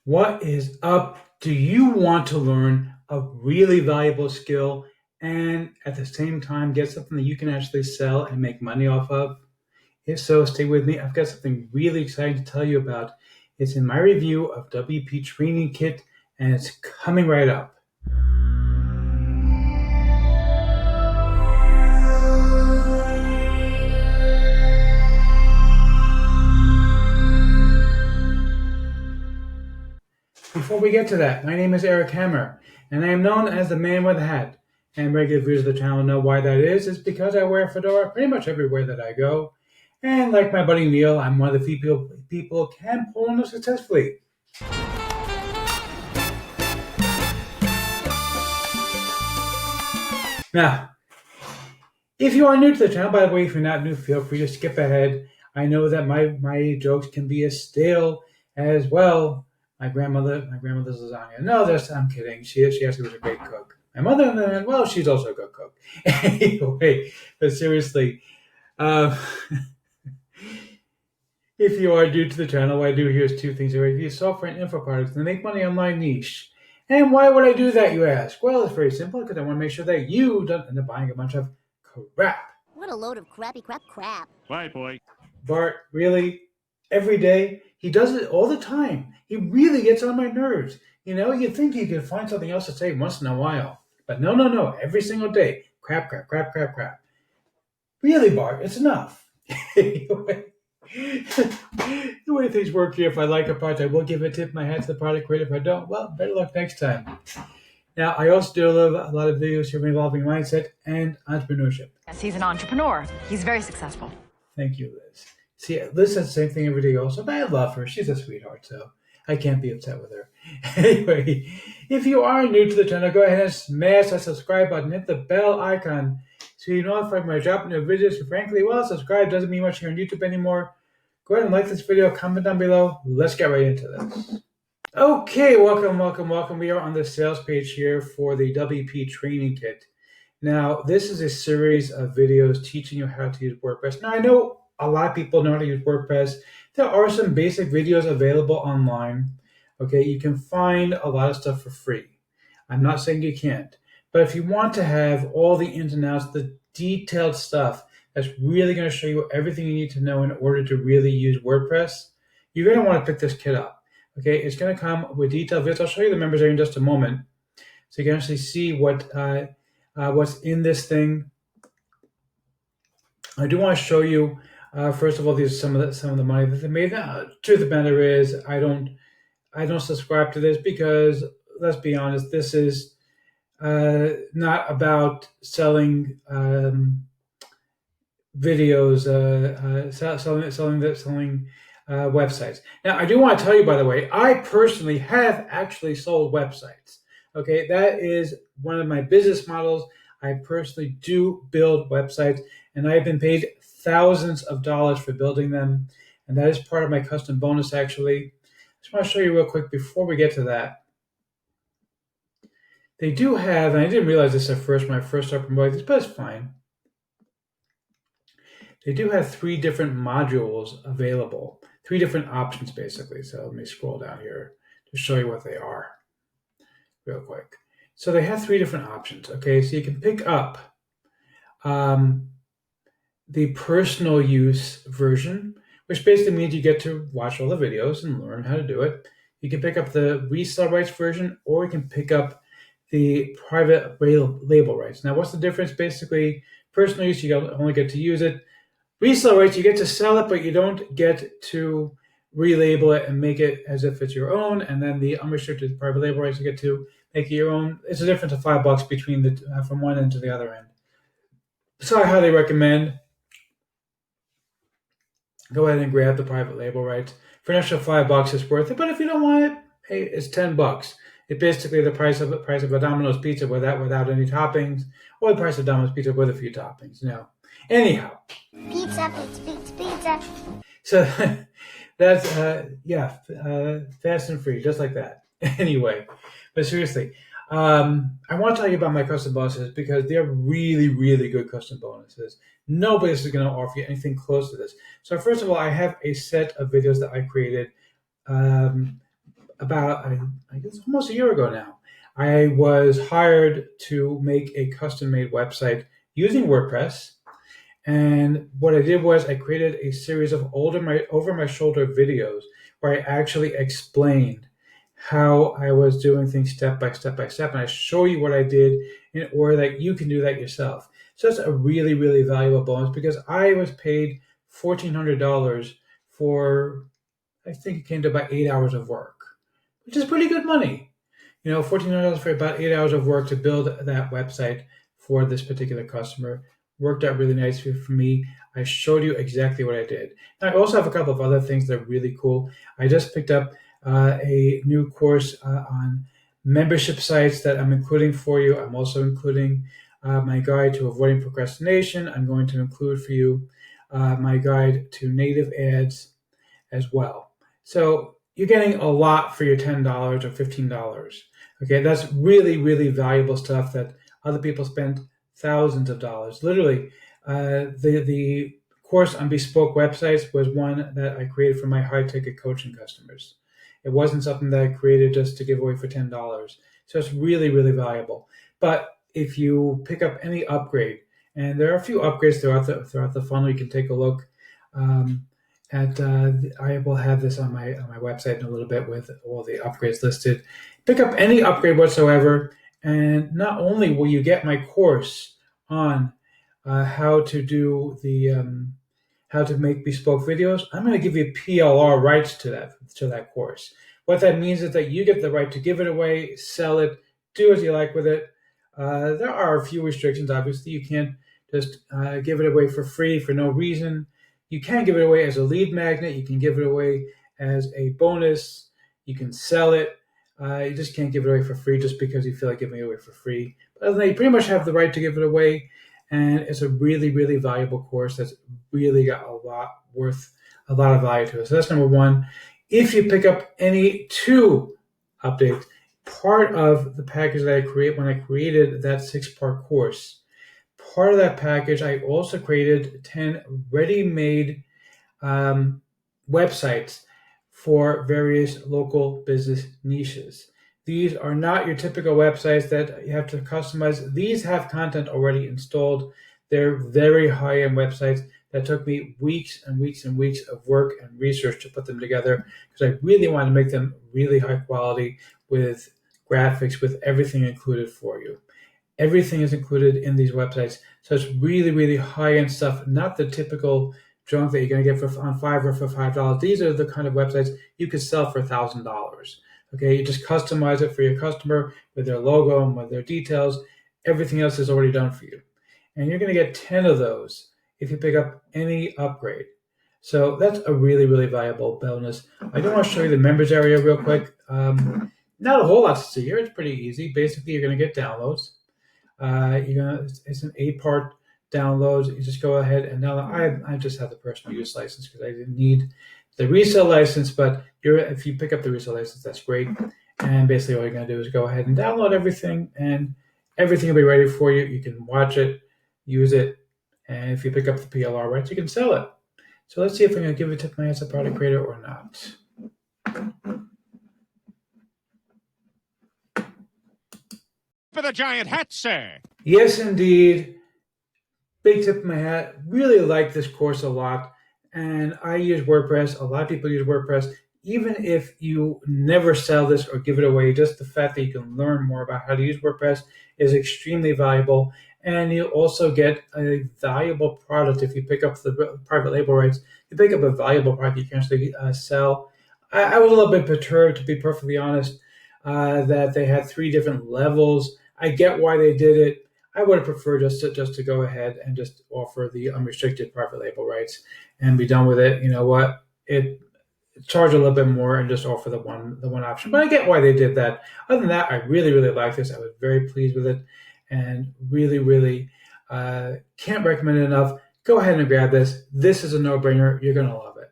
What is up? Do you want to learn a really valuable skill and at the same time get something that you can actually sell and make money off of? If so, stay with me. I've got something really exciting to tell you about. It's in my review of WP Training Kit and it's coming right up. Before we get to that, my name is Eric Hammer, and I am known as the man with the hat. And regular viewers of the channel know why that is. It's because I wear a fedora pretty much everywhere that I go. And like my buddy Neil, I'm one of the few people who can pull on it successfully. Now, if you are new to the channel, by the way, if you're not new, feel free to skip ahead. I know that my jokes can be as stale as well. My grandmother's lasagna. No, I'm kidding. She actually was a great cook. My mother, on the other hand, well, she's also a good cook. Anyway, but seriously, uh, if you are new to the channel, what I do here is two things. I review software and info products and make money online niche. And why would I do that, you ask? Well, it's very simple because I want to make sure that you don't end up buying a bunch of crap. What a load of crappy crap. Right, boy. Bart, really? Every day? He does it all the time. He really gets on my nerves. You know, you'd think he could find something else to say once in a while. But no. Every single day. Crap. Really, Bart, it's enough. Anyway, the way things work here, if I like a product, I will give a tip my hat to the product creator. If I don't, well, better luck next time. Now, I also do a lot of videos here involving mindset and entrepreneurship. Yes, he's an entrepreneur. He's very successful. Thank you, Liz. See, Liz says the same thing every day also, but I love her. She's a sweetheart, so I can't be upset with her. Anyway, if you are new to the channel, go ahead and smash that subscribe button, hit the bell icon, so you're notified when I drop new videos. So frankly, well, subscribe doesn't mean much here on YouTube anymore. Go ahead and like this video, comment down below. Let's get right into this. Okay, welcome. We are on the sales page here for the WP Training Kit. Now, this is a series of videos teaching you how to use WordPress. Now, I know a lot of people know how to use WordPress. There are some basic videos available online. Okay, you can find a lot of stuff for free. I'm not saying you can't. But if you want to have all the ins and outs, the detailed stuff that's really going to show you everything you need to know in order to really use WordPress, you're going to want to pick this kit up. Okay, it's going to come with detailed videos. I'll show you the members area in just a moment, so you can actually see what's in this thing. I do want to show you, first of all, these some of the money that they made. Truth of the matter is, I don't subscribe to this because, let's be honest, this is not about selling videos, selling websites. Now, I do want to tell you, by the way, I personally have actually sold websites. Okay, that is one of my business models. I personally do build websites, and I have been paid thousands of dollars for building them, and that is part of my custom bonus, actually. I just want to show you real quick before we get to that. They do have, and I didn't realize this at first when I first started promoting this, but it's fine. They do have 3 different modules available, 3 different options, basically. So let me scroll down here to show you what they are real quick. So they have 3 different options. Okay, so you can pick up the personal use version, which basically means you get to watch all the videos and learn how to do it. You can pick up the resale rights version, or you can pick up the private label rights. Now, what's the difference? Basically, personal use, you only get to use it. Resale rights, you get to sell it, but you don't get to relabel it and make it as if it's your own. And then the unrestricted private label rights, you get to make it your own. It's a difference of $5 between the from one end to the other end. So I highly recommend go ahead and grab the private label rights. For an extra $5, it's worth it. But if you don't want it, hey, it's $10. It's basically the price of a Domino's pizza without any toppings, or the price of Domino's pizza with a few toppings. Anyhow. Pizza. So that's fast and free, just like that. Anyway, but seriously, I want to tell you about my custom bonuses because they're really, really good custom bonuses. Nobody else is going to offer you anything close to this. So first of all, I have a set of videos that I created about, I guess, almost a year ago now. I was hired to make a custom made website using WordPress. And what I did was I created a series of over my shoulder videos where I actually explained how I was doing things step by step by step. And I show you what I did in order that you can do that yourself. So that's a really, really valuable bonus because I was paid $1,400 for, I think it came to about 8 hours of work, which is pretty good money. $1,400 for about 8 hours of work to build that website for this particular customer worked out really nicely for me. I showed you exactly what I did. And I also have a couple of other things that are really cool. I just picked up a new course on membership sites that I'm including for you. I'm also including my guide to avoiding procrastination. I'm going to include for you my guide to native ads as well. So you're getting a lot for your $10 or $15. Okay, that's really, really valuable stuff that other people spend thousands of dollars. Literally, the course on bespoke websites was one that I created for my high ticket coaching customers. It wasn't something that I created just to give away for $10. So it's really, really valuable. But if you pick up any upgrade, and there are a few upgrades throughout the funnel, you can take a look. I will have this on my website in a little bit with all the upgrades listed. Pick up any upgrade whatsoever, and not only will you get my course on how to do how to make bespoke videos, I'm going to give you PLR rights to that course. What that means is that you get the right to give it away, sell it, do as you like with it. There are a few restrictions. Obviously, you can't just give it away for free for no reason. You can give it away as a lead magnet. You can give it away as a bonus. You can sell it. You just can't give it away for free just because you feel like giving it away for free. But other than that, you pretty much have the right to give it away. And it's a really, really valuable course that's really got a lot of value to it. So that's number one. If you pick up any two updates, part of the package that I create when I created that 6-part course, part of that package, I also created 10 ready-made websites for various local business niches. These are not your typical websites that you have to customize. These have content already installed. They're very high-end websites that took me weeks and weeks and weeks of work and research to put them together because I really wanted to make them really high quality with graphics, with everything included for you. Everything is included in these websites. So it's really, really high-end stuff, not the typical junk that you're going to get on Fiverr for $5. These are the kind of websites you could sell for $1,000. Okay, you just customize it for your customer with their logo and with their details. Everything else is already done for you. And you're going to get 10 of those if you pick up any upgrade. So that's a really, really valuable bonus. I do want to show you the members area real quick. Not a whole lot to see here. It's pretty easy. Basically, you're going to get downloads. It's an 8-part download. You just go ahead and now I just have the personal use license because I didn't need the resale license, but if you pick up the resale license, that's great. And basically all you're going to do is go ahead and download everything and everything will be ready for you. You can watch it, use it, and if you pick up the PLR rights, you can sell it. So let's see if I'm going to give a tip my as a product creator or not. For the giant hat, sir. Yes, indeed. Big tip of my hat. Really like this course a lot. And I use WordPress. A lot of people use WordPress. Even if you never sell this or give it away, just the fact that you can learn more about how to use WordPress is extremely valuable. And you also get a valuable product if you pick up the private label rights. You pick up a valuable product you can actually sell. I was a little bit perturbed, to be perfectly honest, that they had 3 different levels. I get why they did it. I would have preferred just to go ahead and just offer the unrestricted private label rights and be done with it. You know what? Charge a little bit more and just offer the one option. But I get why they did that. Other than that, I really, really like this. I was very pleased with it and really, really can't recommend it enough. Go ahead and grab this. This is a no-brainer. You're going to love it.